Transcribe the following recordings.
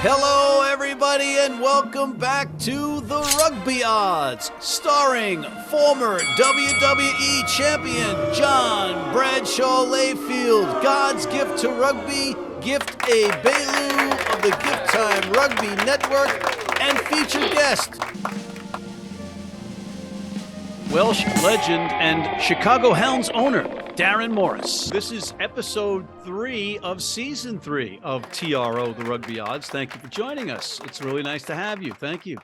Hello, everybody, and welcome back to the Rugby Odds, starring former WWE champion John Bradshaw Layfield, God's gift to rugby, Gift Egbelu of the Gift Time Rugby Network, and featured guest, Welsh legend and Chicago Hounds owner, Darren Morris. This is episode 3 of season 3 of TRO, the Rugby Odds. Thank you for joining us. It's really nice to have you. Thank you.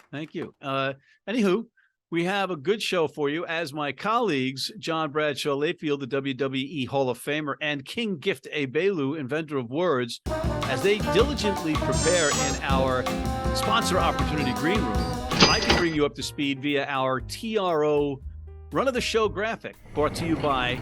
Anywho, we have a good show for you as my colleagues, John Bradshaw Layfield, the WWE Hall of Famer, and King Gift Egbelu, inventor of words, as they diligently prepare in our sponsor opportunity green room. I can bring you up to speed via our TRO run of the show graphic, brought to you by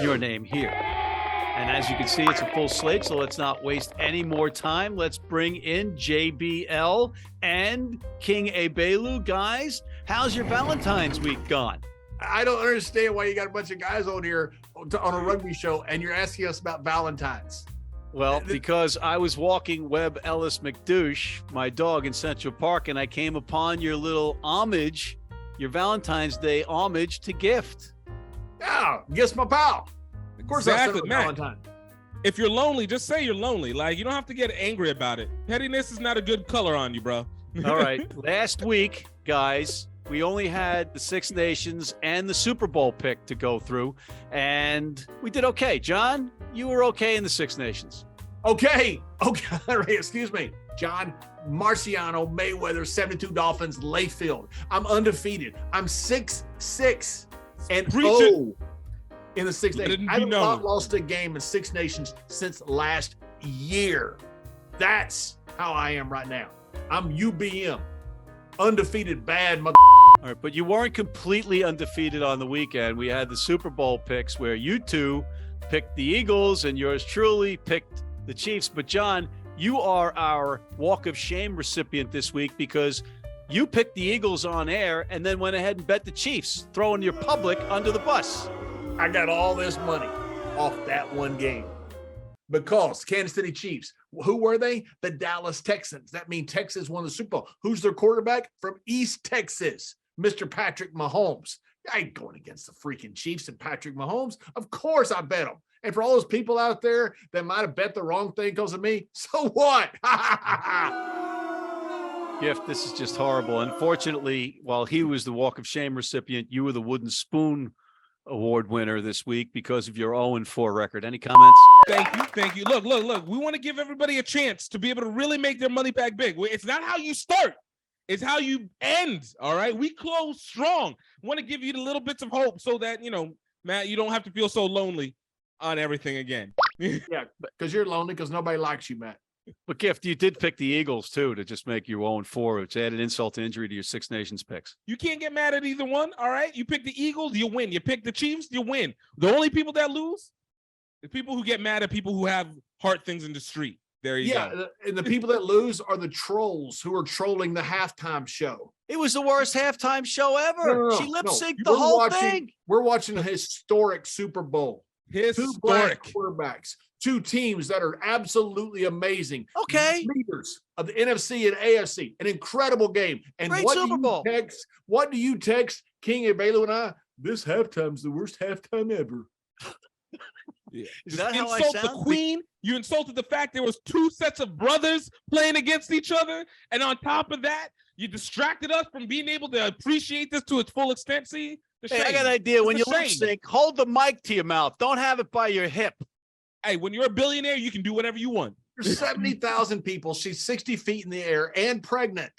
your name here. And as you can see, it's a full slate, so let's not waste any more time. Let's bring in JBL and King Egbelu. Guys, how's your Valentine's week gone? I don't understand why you got a bunch of guys on here on a rugby show and you're asking us about Valentine's. Well, because I was walking Webb Ellis McDouche, my dog, in Central Park, and I came upon your little homage, your Valentine's Day homage to Gift. Yeah, guess my pal. Of course, exactly, I Matt. Valentine. If you're lonely, just say you're lonely. Like, you don't have to get angry about it. Pettiness is not a good color on you, bro. All right. Last week, guys, we only had the Six Nations and the Super Bowl pick to go through, and we did okay. John, you were okay in the Six Nations. Okay. Excuse me. John, Marciano, Mayweather, 72 Dolphins, Layfield. I'm undefeated. I'm 6-6 and 0 in the Six Nations. I have not lost a game in Six Nations since last year. That's how I am right now. I'm UBM. Undefeated, bad mother. All right, but you weren't completely undefeated on the weekend. We had the Super Bowl picks where you two picked the Eagles and yours truly picked the Chiefs. But John, you are our Walk of Shame recipient this week because you picked the Eagles on air and then went ahead and bet the Chiefs, throwing your public under the bus. I got all this money off that one game because Kansas City Chiefs, who were they? The Dallas Texans. That means Texas won the Super Bowl. Who's their quarterback? From East Texas, Mr. Patrick Mahomes. I ain't going against the freaking Chiefs and Patrick Mahomes. Of course I bet them. And for all those people out there that might have bet the wrong thing because of me, so what? Gift, this is just horrible. Unfortunately, while he was the Walk of Shame recipient, you were the Wooden Spoon Award winner this week because of your 0-4 record. Any comments? Thank you. Look. We want to give everybody a chance to be able to really make their money back big. It's not how you start. It's how you end, all right? We close strong. Want to give you the little bits of hope so that, Matt, you don't have to feel so lonely on everything again. Yeah, because you're lonely because nobody likes you, Matt. But Gift, you did pick the Eagles too to just make you 0-4, which added insult to injury to your Six Nations picks. You can't get mad at either one, all right? You pick the Eagles, you win. You pick the Chiefs, you win. The only people that lose is people who get mad at people who have heart things in the street. There you go. And the people that lose are the trolls who are trolling the halftime show. It was the worst halftime show ever. No, she lip-synced the whole thing. We're watching a historic Super Bowl. Two black quarterbacks, two teams that are absolutely amazing. Okay. Leaders of the NFC and AFC. An incredible game. And great Super Bowl. What do you text King Egbelu and I? This halftime's the worst halftime ever. Yeah. Is that how I insult sound? The Queen. You insulted the fact there was two sets of brothers playing against each other. And on top of that, you distracted us from being able to appreciate this to its full extent. See? Hey, I got an idea. When you lip sync, hold the mic to your mouth. Don't have it by your hip. Hey, when you're a billionaire, you can do whatever you want. There's 70,000 people. She's 60 feet in the air and pregnant.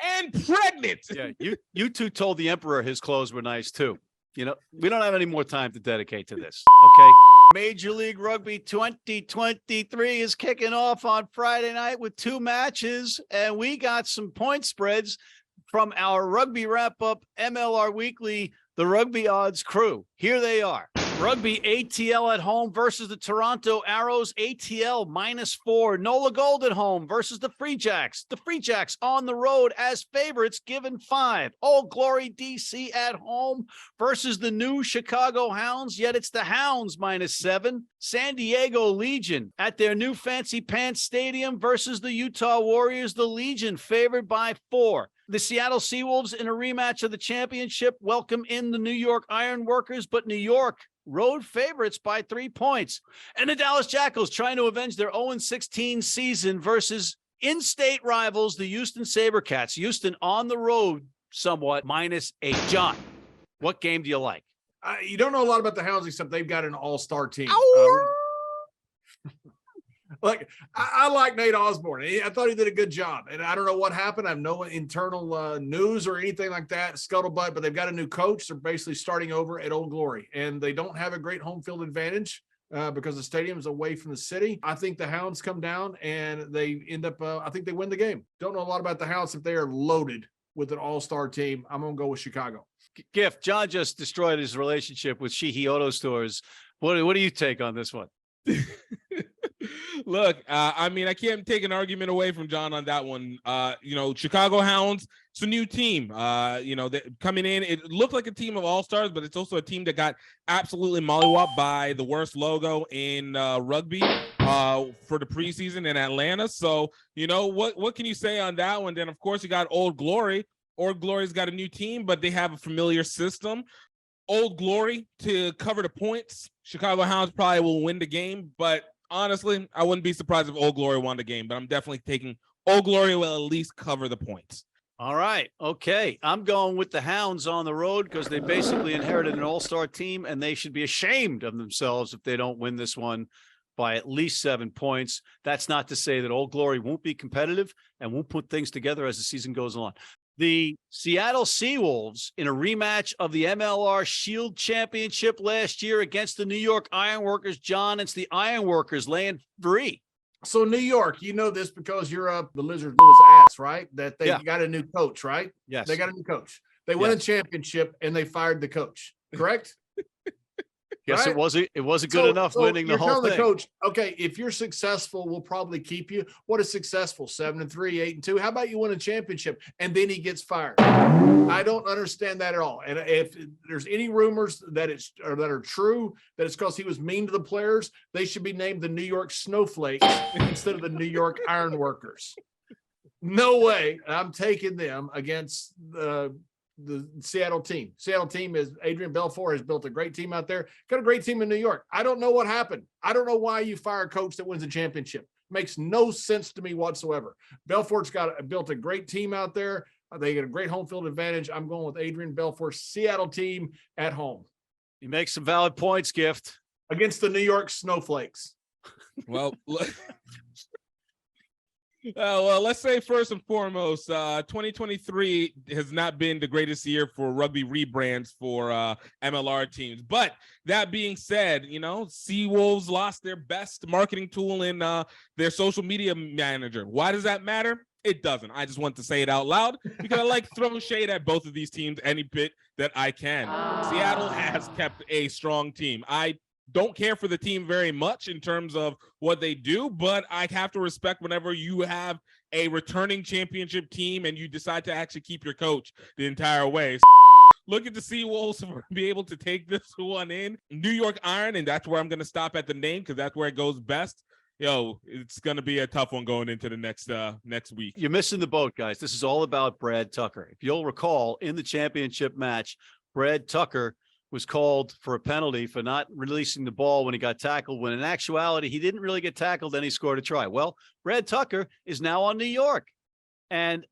Yeah, you two told the emperor his clothes were nice too. We don't have any more time to dedicate to this. Okay. Major League Rugby 2023 is kicking off on Friday night with 2 matches, and we got some point spreads from our Rugby Wrap-Up MLR Weekly, the Rugby Odds crew. Here they are. Rugby ATL at home versus the Toronto Arrows. ATL -4. Nola Gold at home versus the Free Jacks. The Free Jacks on the road as favorites, given 5. Old Glory DC at home versus the new Chicago Hounds, yet it's the Hounds -7. San Diego Legion at their new Fancy Pants Stadium versus the Utah Warriors. The Legion favored by 4. The Seattle Seawolves in a rematch of the championship welcome in the New York Ironworkers, but New York road favorites by 3 points. And the Dallas Jackals trying to avenge their 0-16 season versus in-state rivals, the Houston Sabercats. Houston on the road somewhat, -8. John, what game do you like? You don't know a lot about the Hounds except they've got an all-star team. Like, I like Nate Osborne. I thought he did a good job. And I don't know what happened. I have no internal news or anything like that, scuttlebutt, but they've got a new coach. They're basically starting over at Old Glory. And they don't have a great home field advantage because the stadium is away from the city. I think the Hounds come down and they end up, I think they win the game. Don't know a lot about the Hounds if they are loaded with an all-star team. I'm going to go with Chicago. Gift, John just destroyed his relationship with Shihi Auto Stores. What do you take on this one? Look, I mean, I can't take an argument away from John on that one. Chicago Hounds, it's a new team. Coming in, it looked like a team of all-stars, but it's also a team that got absolutely mollywopped by the worst logo in rugby for the preseason in Atlanta. So, what can you say on that one? Then, of course, you got Old Glory. Old Glory's got a new team, but they have a familiar system. Old Glory to cover the points. Chicago Hounds probably will win the game, but honestly, I wouldn't be surprised if Old Glory won the game, but I'm definitely taking Old Glory will at least cover the points. All right. Okay. I'm going with the Hounds on the road because they basically inherited an all-star team, and they should be ashamed of themselves if they don't win this one by at least 7 points. That's not to say that Old Glory won't be competitive and won't put things together as the season goes along. The Seattle Seawolves in a rematch of the MLR Shield Championship last year against the New York Ironworkers. John, it's the Ironworkers laying 3. So New York, you know this because you're up the Lizard Lewis ass, right? That they got a new coach, right? Yes. They got a new coach. They won a championship and they fired the coach, correct? Yes, right? It wasn't good enough winning the whole thing. The coach, okay, if you're successful, we'll probably keep you. What is successful? 7-3, 8-2. How about you win a championship and then he gets fired? I don't understand that at all. And if there's any rumors that are true, that it's because he was mean to the players, they should be named the New York Snowflakes instead of the New York Ironworkers. No way. I'm taking them against the Seattle team. Seattle team is Adrian Belfour has built a great team out there. Got a great team in New York. I don't know what happened. I don't know why you fire a coach that wins a championship. Makes no sense to me whatsoever. Belfour's built a great team out there. They get a great home field advantage. I'm going with Adrian Belfour's Seattle team at home. You make some valid points, Gift. Against the New York Snowflakes. Well, let's say first and foremost, 2023 has not been the greatest year for rugby rebrands for MLR teams. But that being said, Seawolves lost their best marketing tool in their social media manager. Why does that matter? It doesn't. I just want to say it out loud because I like throwing shade at both of these teams any bit that I can. Seattle has kept a strong team. I don't care for the team very much in terms of what they do, but I have to respect whenever you have a returning championship team and you decide to actually keep your coach the entire way. Look at the Seawolves to be able to take this one in. New York Iron, and that's where I'm going to stop at the name because that's where it goes best. It's going to be a tough one going into the next week. You're missing the boat, guys. This is all about Brad Tucker. If you'll recall, in the championship match, Brad Tucker was called for a penalty for not releasing the ball when he got tackled, when in actuality, he didn't really get tackled, then he scored a try. Well, Brad Tucker is now on New York, and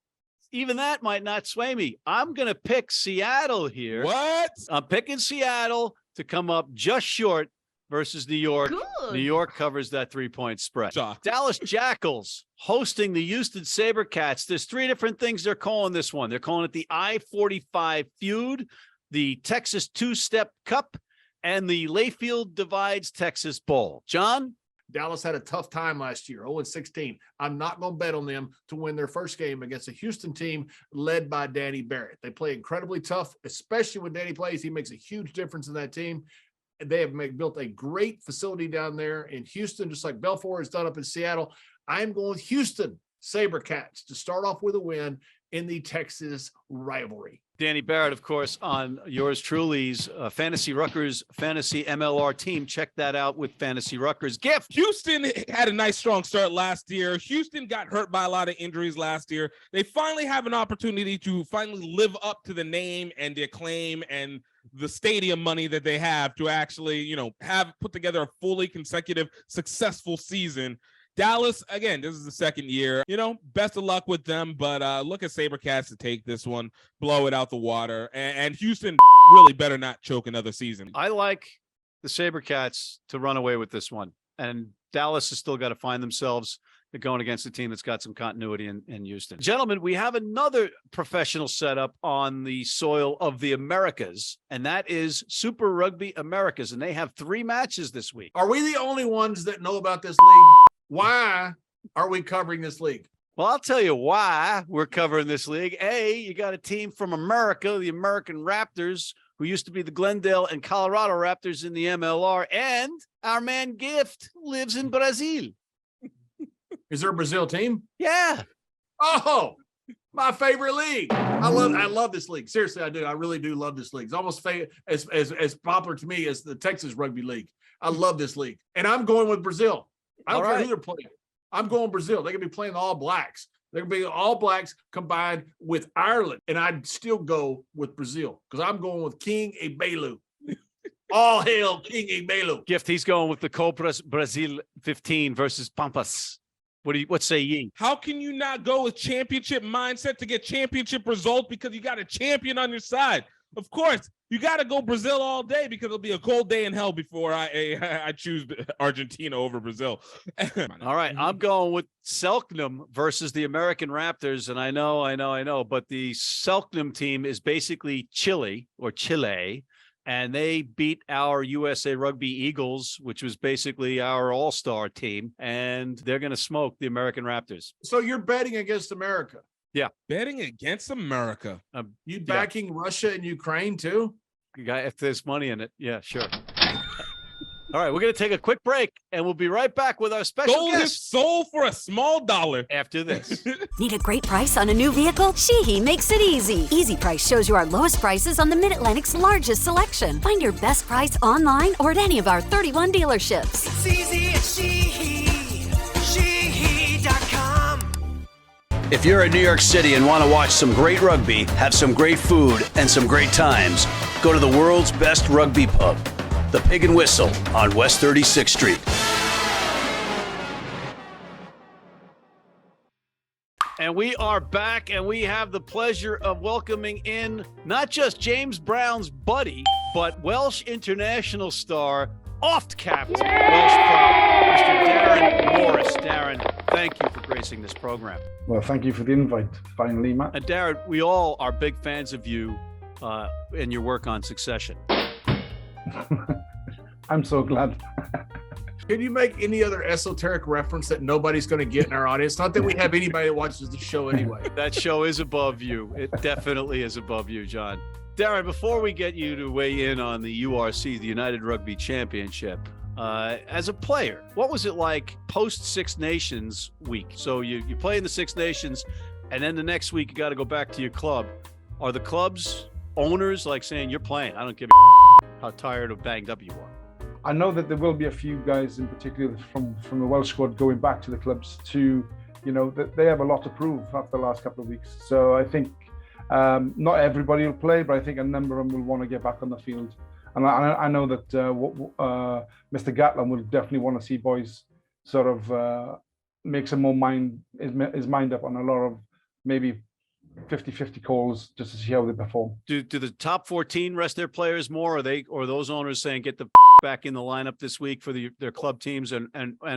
even that might not sway me. I'm going to pick Seattle here. What? I'm picking Seattle to come up just short versus New York. Good. New York covers that 3-point spread. Shock. Dallas Jackals hosting the Houston Sabercats. There's 3 different things they're calling this one. They're calling it the I-45 feud, the Texas Two-Step Cup, and the Layfield Divides Texas Bowl. John? Dallas had a tough time last year, 0-16. I'm not going to bet on them to win their first game against a Houston team led by Danny Barrett. They play incredibly tough, especially when Danny plays. He makes a huge difference in that team. They have built a great facility down there in Houston, just like Belfour has done up in Seattle. I'm going with Houston SaberCats to start off with a win in the Texas rivalry. Danny Barrett, of course, on yours truly's Fantasy Rutgers Fantasy MLR team. Check that out with Fantasy Rutgers. Gift. Houston had a nice, strong start last year. Houston got hurt by a lot of injuries last year. They finally have an opportunity to finally live up to the name and the acclaim and the stadium money that they have to actually, have put together a fully consecutive, successful season. Dallas, again, this is the second year. Best of luck with them, but look at SaberCats to take this one, blow it out the water, and Houston really better not choke another season. I like the SaberCats to run away with this one, and Dallas has still got to find themselves going against a team that's got some continuity in Houston. Gentlemen, we have another professional setup on the soil of the Americas, and that is Super Rugby Americas, and they have 3 matches this week. Are we the only ones that know about this league? Why are we covering this league? Well, I'll tell you why we're covering this league. A, you got a team from America, the American Raptors, who used to be the Glendale and Colorado Raptors in the MLR, and our man Gift lives in Brazil. Is there a Brazil team? Yeah. Oh, my favorite league. I love this league. Seriously, I do. I really do love this league. It's almost as popular to me as the Texas Rugby League. I love this league. And I'm going with Brazil. I don't care who they're playing. I'm going Brazil. They're going to be playing the All Blacks. They're going to be All Blacks combined with Ireland. And I'd still go with Brazil because I'm going with King Egbelu. All hail King Egbelu. Gift, he's going with the Cobras Brazil 15 versus Pampas. What say ye? How can you not go with championship mindset to get championship results because you got a champion on your side? Of course, you got to go Brazil all day because it'll be a cold day in hell before I choose Argentina over Brazil. All right, I'm going with Selknam versus the American Raptors, and I know, but the Selknam team is basically Chile, and they beat our USA Rugby Eagles, which was basically our all-star team, and they're going to smoke the American Raptors. So you're betting against America? Yeah. Betting against America. You backing Russia and Ukraine too? If there's money in it, yeah, sure. All right, we're going to take a quick break, and we'll be right back with our special Sold guest. his soul for a small dollar. After this. Need a great price on a new vehicle? Sheehy makes it easy. Easy Price shows you our lowest prices on the Mid-Atlantic's largest selection. Find your best price online or at any of our 31 dealerships. It's easy at Sheehy. Sheehy.com. If you're in New York City and want to watch some great rugby, have some great food, and some great times, go to the world's best rugby pub, the Pig and Whistle on West 36th Street. And we are back, and we have the pleasure of welcoming in not just James Brown's buddy, but Welsh international star, oft-capped Welsh prop, Mr. Darren Morris. Darren, thank you for gracing this program. Well, thank you for the invite, finally, Matt. And Darren, we all are big fans of you and your work on Succession. I'm so glad. Can you make any other esoteric reference that nobody's going to get in our audience? Not that we have anybody that watches the show anyway. That show is above you. It definitely is above you, John. Darren, before we get you to weigh in on the URC, the United Rugby Championship, as a player, what was it like post Six Nations week? So you play in the Six Nations, and then the next week you got to go back to your club. Are the club's owners like saying, you're playing, I don't give a how tired or banged up you are? I know that there will be a few guys in particular from the Welsh squad going back to the clubs to, that they have a lot to prove after the last couple of weeks. So I think not everybody will play, but I think a number of them will want to get back on the field. And I know that Mr. Gatland will definitely want to see boys sort of make some more his mind up on a lot of maybe 50-50 calls just to see how they perform. Do the top 14 rest their players more, or those owners saying get the back in the lineup this week for their club teams and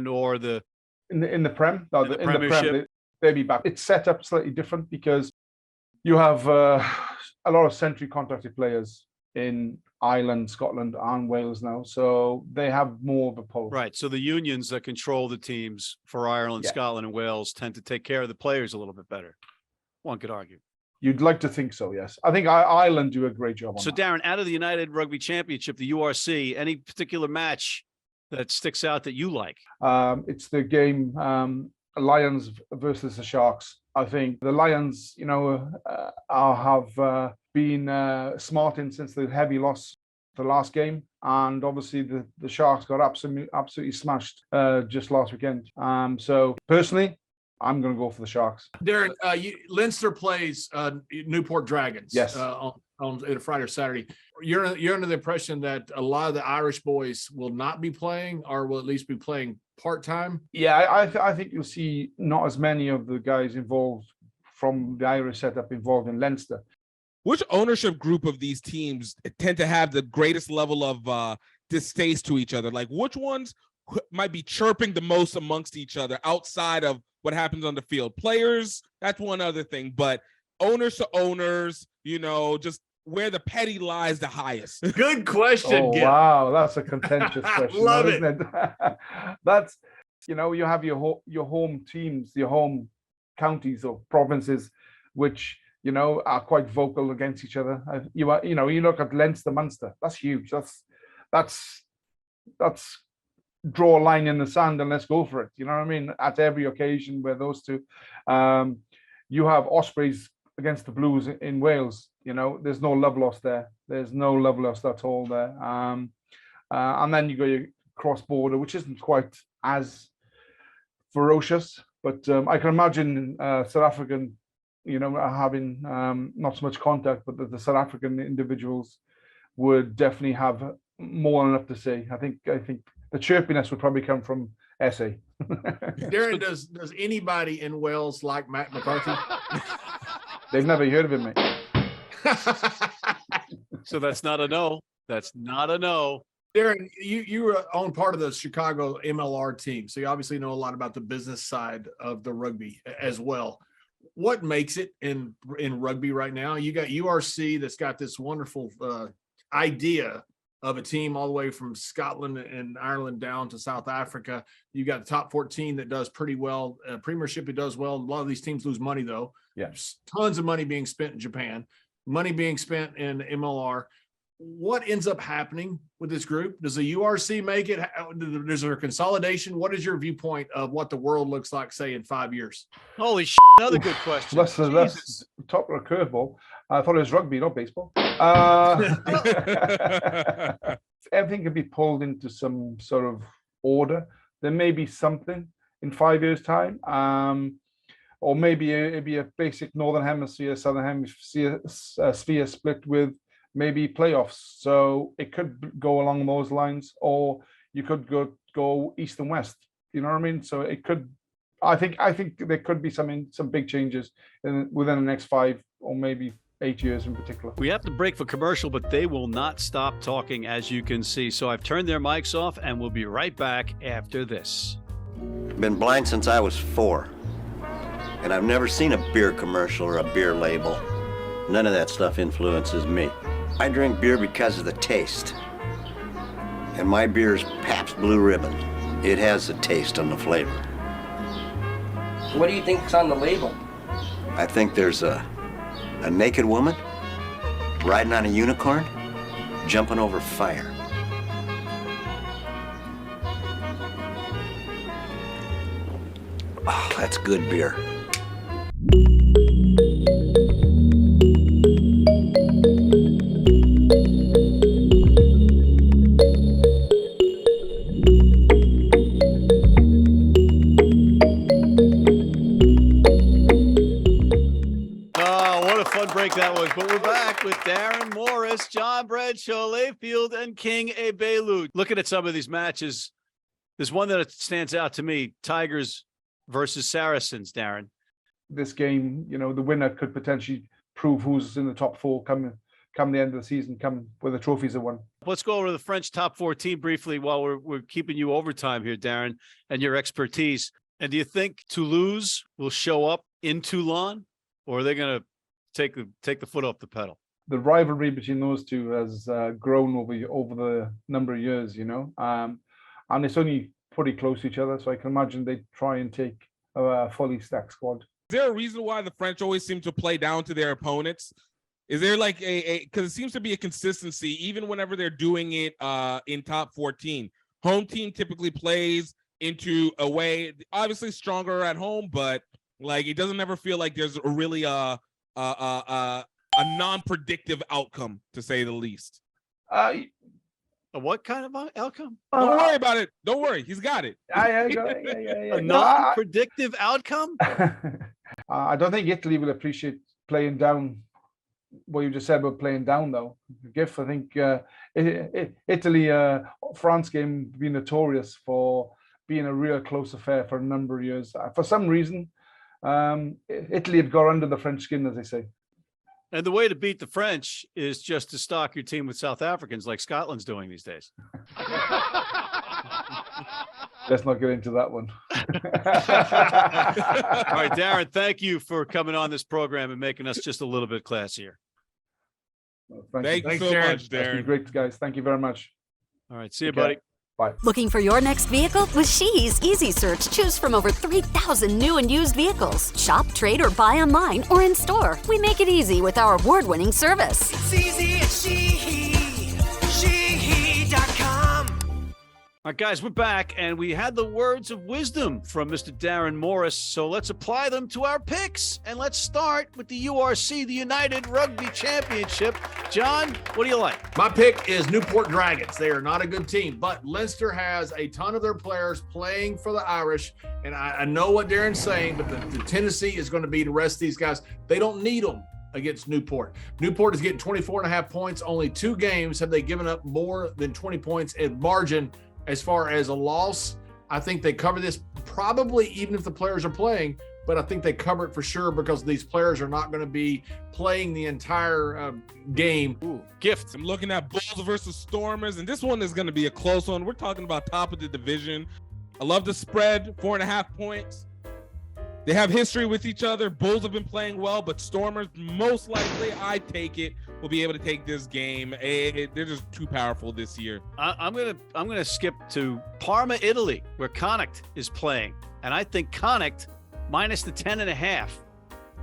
or the in the Prem? No, in the Premiership? They'll be back. It's set up slightly different because you have a lot of century contracted players in Ireland, Scotland, and Wales now, so they have more of a pull. Right. So the unions that control the teams for Ireland, Scotland, and Wales tend to take care of the players a little bit better. One could argue. You'd like to think so, yes. I think Ireland do a great job on So, that. Darren, out of the United Rugby Championship, the URC, any particular match that sticks out that you like? It's the game Lions versus the Sharks. I think the Lions, have been smarting since the heavy loss the last game, and obviously the Sharks got absolutely smashed just last weekend. So personally, I'm going to go for the Sharks. Darren, Leinster plays Newport Dragons. Yes. On Friday or Saturday. You're under the impression that a lot of the Irish boys will not be playing, or will at least be playing part-time? Yeah, I think you'll see not as many of the guys involved from the Irish setup involved in Leinster. Which ownership group of these teams tend to have the greatest level of distaste to each other? Like, which ones might be chirping the most amongst each other outside of what happens on the field? Players, that's one other thing, but owners to owners, just where the petty lies the highest. Good question. Oh, Gift. wow, that's a contentious question. Love isn't it? That's, you have your home teams, your home counties or provinces, which are quite vocal against each other. You look at Leinster, Munster. That's huge. That's draw a line in the sand and let's go for it. You know what I mean? At every occasion where those two, you have Ospreys against the Blues in Wales. There's no love lost there. There's no love lost at all there. And then you go your cross border, which isn't quite as ferocious, but I can imagine South African, having not so much contact, but the South African individuals would definitely have more than enough to say. I think the chirpiness would probably come from SA. Darren, does anybody in Wales like Matt McCarthy? They've never heard of him, mate. So that's not a no. That's not a no. Darren, you were on part of the Chicago MLR team, so you obviously know a lot about the business side of the rugby as well. What makes it in rugby right now? You got URC that's got this wonderful idea of a team all the way from Scotland and Ireland down to South Africa. You got the top 14 that does pretty well. Premiership, it does well. A lot of these teams lose money, though. Yeah. There's tons of money being spent in Japan, money being spent in MLR. What ends up happening with this group? Does the URC make it? Is there a consolidation? What is your viewpoint of what the world looks like, say, in 5 years? Holy shit, another good question. That's top of a curveball. I thought it was rugby, not baseball. Everything can be pulled into some sort of order. There may be something in 5 years' time, or maybe it'd be a basic Northern Hemisphere, Southern Hemisphere sphere split with maybe playoffs. So it could go along those lines, or you could go east and west. You know what I mean? So it could. I think there could be some big changes within the next 5 or maybe 8 years in particular. We have to break for commercial, but they will not stop talking, as you can see. So I've turned their mics off, and we'll be right back after this. Been blind since I was 4, and I've never seen a beer commercial or a beer label. None of that stuff influences me. I drink beer because of the taste, and my beer is Pabst Blue Ribbon. It has the taste and the flavor. What do you think's on the label? I think there's a naked woman riding on a unicorn, jumping over fire. Oh, that's good beer. Break that was, but we're back with Darren Morris, John Bradshaw, Layfield, and King Egbelu. Looking at some of these matches, there's one that stands out to me: Tigers versus Saracens. Darren, this game, the winner could potentially prove who's in the top 4 come the end of the season, come where the trophies are won. Let's go over the French top 14 briefly while we're keeping you overtime here, Darren, and your expertise. And do you think Toulouse will show up in Toulon, or are they going to take the foot off the pedal? The rivalry between those two has grown over the number of years, and it's only pretty close to each other. So I can imagine they try and take a fully stacked squad. there a reason why the French always seem to play down to their opponents? Is there like because it seems to be a consistency, even whenever they're doing it in top 14. Home team typically plays into a way, obviously stronger at home, but like it doesn't ever feel like there's a really a non-predictive outcome, to say the least. A what kind of outcome? Don't worry about it. Don't worry. He's got it. A non-predictive outcome? I don't think Italy will appreciate playing down what you just said about playing down, though. Gift, I think Italy, France game been notorious for being a real close affair for a number of years. For some reason, Italy had got under the French skin, as they say. And the way to beat the French is just to stock your team with South Africans like Scotland's doing these days. Let's not get into that one. All right, Darren, thank you for coming on this program and making us just a little bit classier. Well, Thank you so Darren. much, Darren. Great, guys. Thank you very much. All right, see you, buddy. Bye. Looking for your next vehicle? With Sheehy's Easy Search, choose from over 3,000 new and used vehicles. Shop, trade, or buy online or in store. We make it easy with our award-winning service. It's easy at Sheehy.com. All right, guys, we're back, and we had the words of wisdom from Mr. Darren Morris, so let's apply them to our picks. And let's start with the URC, the United Rugby Championship. John, what do you like? My pick is Newport Dragons. They are not a good team, but Leinster has a ton of their players playing for the Irish. And I know what Darren's saying, but the tendency is going to be to rest these guys. They don't need them against Newport. Newport is getting 24.5 points. Only 2 games have they given up more than 20 points at margin. As far as a loss, I think they cover this probably even if the players are playing, but I think they cover it for sure because these players are not going to be playing the entire game. Ooh, Gift. I'm looking at Bulls versus Stormers, and this one is going to be a close one. We're talking about top of the division. I love the spread, 4.5 points. They have history with each other. Bulls have been playing well, but Stormers, most likely, I take it, will be able to take this game. They're just too powerful this year. I'm gonna skip to Parma, Italy, where Connacht is playing, and I think Connacht minus the 10.5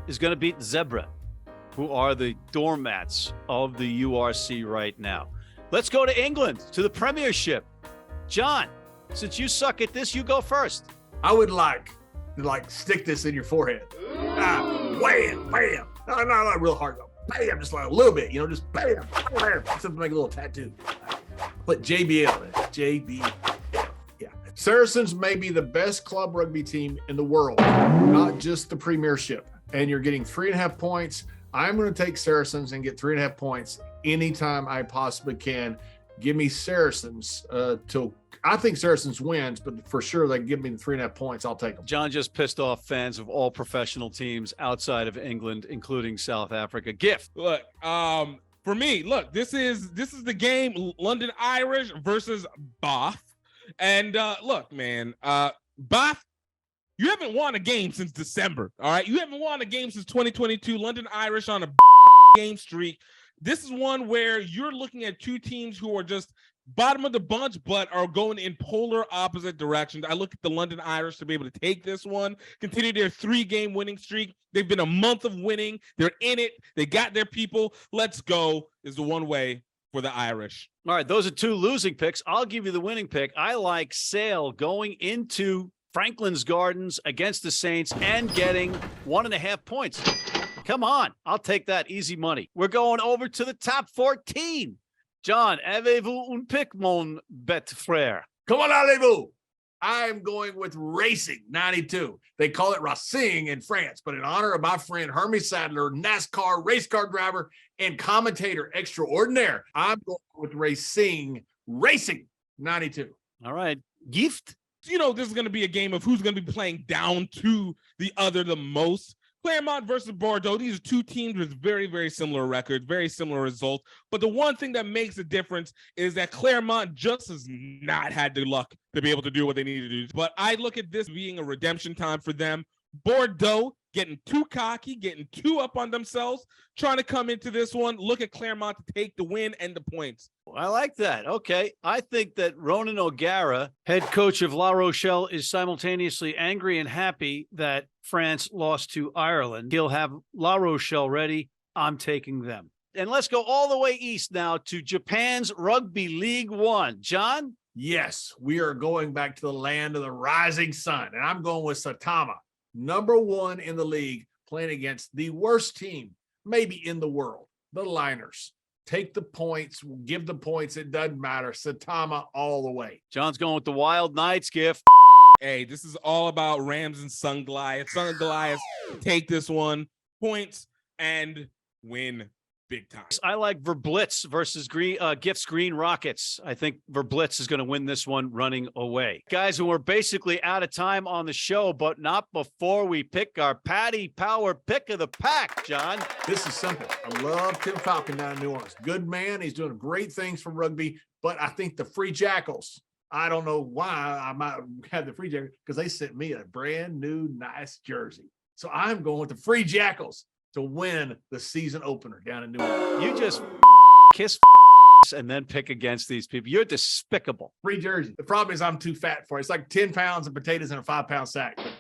is going to beat Zebra, who are the doormats of the URC right now. Let's go to England, to the Premiership. John, since you suck at this, you go first. I would like to stick this in your forehead. Wham, bam. No, not real hard though. Bam, just like a little bit, just bam, bam. Something like a little tattoo. But JBL, JBL. Yeah. Saracens may be the best club rugby team in the world, not just the Premiership. And you're getting 3.5 points. I'm going to take Saracens and get 3.5 points anytime I possibly can. Give me Saracens till I think Saracens wins, but for sure they give me the 3.5 points. I'll take them. John just pissed off fans of all professional teams outside of England, including South Africa. Gift. Look, for me, look, this is the game, London Irish versus Bath. And look, man, Bath, you haven't won a game since December. All right. You haven't won a game since 2022. London Irish on a game streak. This is one where you're looking at 2 teams who are just bottom of the bunch, but are going in polar opposite directions. I look at the London Irish to be able to take this one, continue their 3-game winning streak. They've been a month of winning. They're in it. They got their people. Let's go is the one way for the Irish. All right. Those are 2 losing picks. I'll give you the winning pick. I like Sale going into Franklin's Gardens against the Saints and getting 1.5 points. Come on. I'll take that. Easy money. We're going over to the top 14. John, avez-vous un pick, mon bet frère? Come on, allez-vous. I'm going with Racing 92. They call it Racing in France, but in honor of my friend Hermie Sadler, NASCAR race car driver and commentator extraordinaire, I'm going with Racing 92. All right. Gift. This is going to be a game of who's going to be playing down to the other the most. Clermont versus Bordeaux. These are 2 teams with very, very similar records, very similar results. But the one thing that makes a difference is that Clermont just has not had the luck to be able to do what they need to do. But I look at this being a redemption time for them. Bordeaux getting too cocky, getting too up on themselves, trying to come into this one. Look at Claremont to take the win and the points. I like that. Okay. I think that Ronan O'Gara, head coach of La Rochelle, is simultaneously angry and happy that France lost to Ireland. He'll have La Rochelle ready. I'm taking them. And let's go all the way east now to Japan's Rugby League One. John? Yes, we are going back to the land of the rising sun, and I'm going with Saitama, number 1 in the league, playing against the worst team, maybe in the world, the Liners. Take the points, give the points, it doesn't matter. Saitama all the way. John's going with the Wild Knights, Gift. Hey, this is all about Rams and Sun Goliath. Sun Goliath take this one, points, and win big time. I like Verblitz versus Gift's Green Rockets. I think Verblitz is going to win this one running away. Guys, we're basically out of time on the show, but not before we pick our Paddy Power pick of the pack, John. This is simple. I love Tim Falcon down in New Orleans. Good man. He's doing great things for rugby, but I think the Free Jackals, I don't know why I might have the Free Jackals, because they sent me a brand new nice jersey. So I'm going with the Free Jackals to win the season opener down in New Orleans. You just kiss and then pick against these people. You're despicable. Free jersey. The problem is I'm too fat for it. It's like 10 pounds of potatoes in a 5-pound sack. But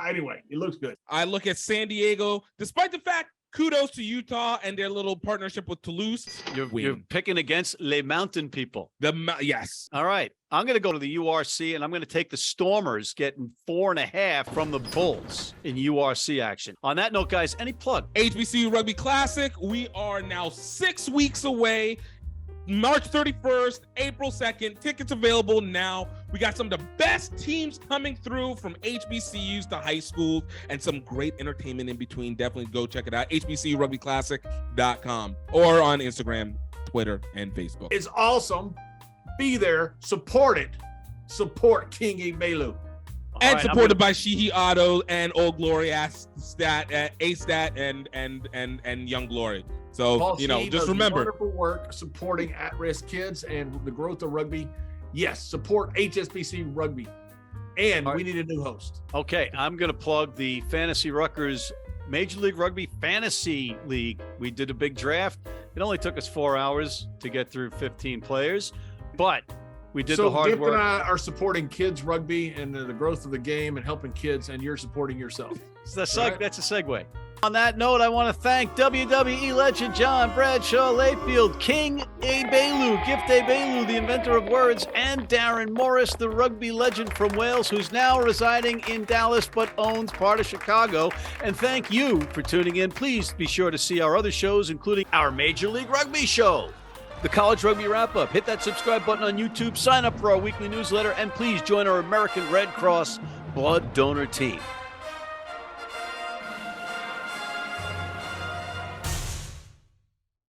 anyway, it looks good. I look at San Diego, despite the fact, kudos to Utah and their little partnership with Toulouse. You're picking against Les Mountain people. Yes. All right. I'm going to go to the URC, and I'm going to take the Stormers getting 4.5 from the Bulls in URC action. On that note, guys, any plug? HBCU Rugby Classic. We are now 6 weeks away. March 31st, April 2nd. Tickets available now. We got some of the best teams coming through from HBCUs to high schools and some great entertainment in between. Definitely go check it out. HBCURugbyClassic.com or on Instagram, Twitter, and Facebook. It's awesome. Be there. Support it. Support King Egbelu. And supported by Sheehy Auto and Old Glory A-Stat and Young Glory. So, Paul just does remember. Wonderful work supporting at-risk kids and the growth of rugby. Yes, support HSBC Rugby. And we need a new host. Okay, I'm going to plug the Fantasy Rutgers Major League Rugby Fantasy League. We did a big draft. It only took us 4 hours to get through 15 players, but we did the hard Gift work. and I are supporting kids rugby and the growth of the game and helping kids, and you're supporting yourself. That's a segue. On that note, I want to thank WWE legend John Bradshaw, Layfield, King Egbelu, Gift Egbelu, the inventor of words, and Darren Morris, the rugby legend from Wales, who's now residing in Dallas but owns part of Chicago. And thank you for tuning in. Please be sure to see our other shows, including our Major League Rugby show, the College Rugby Wrap-Up. Hit that subscribe button on YouTube, sign up for our weekly newsletter, and please join our American Red Cross blood donor team.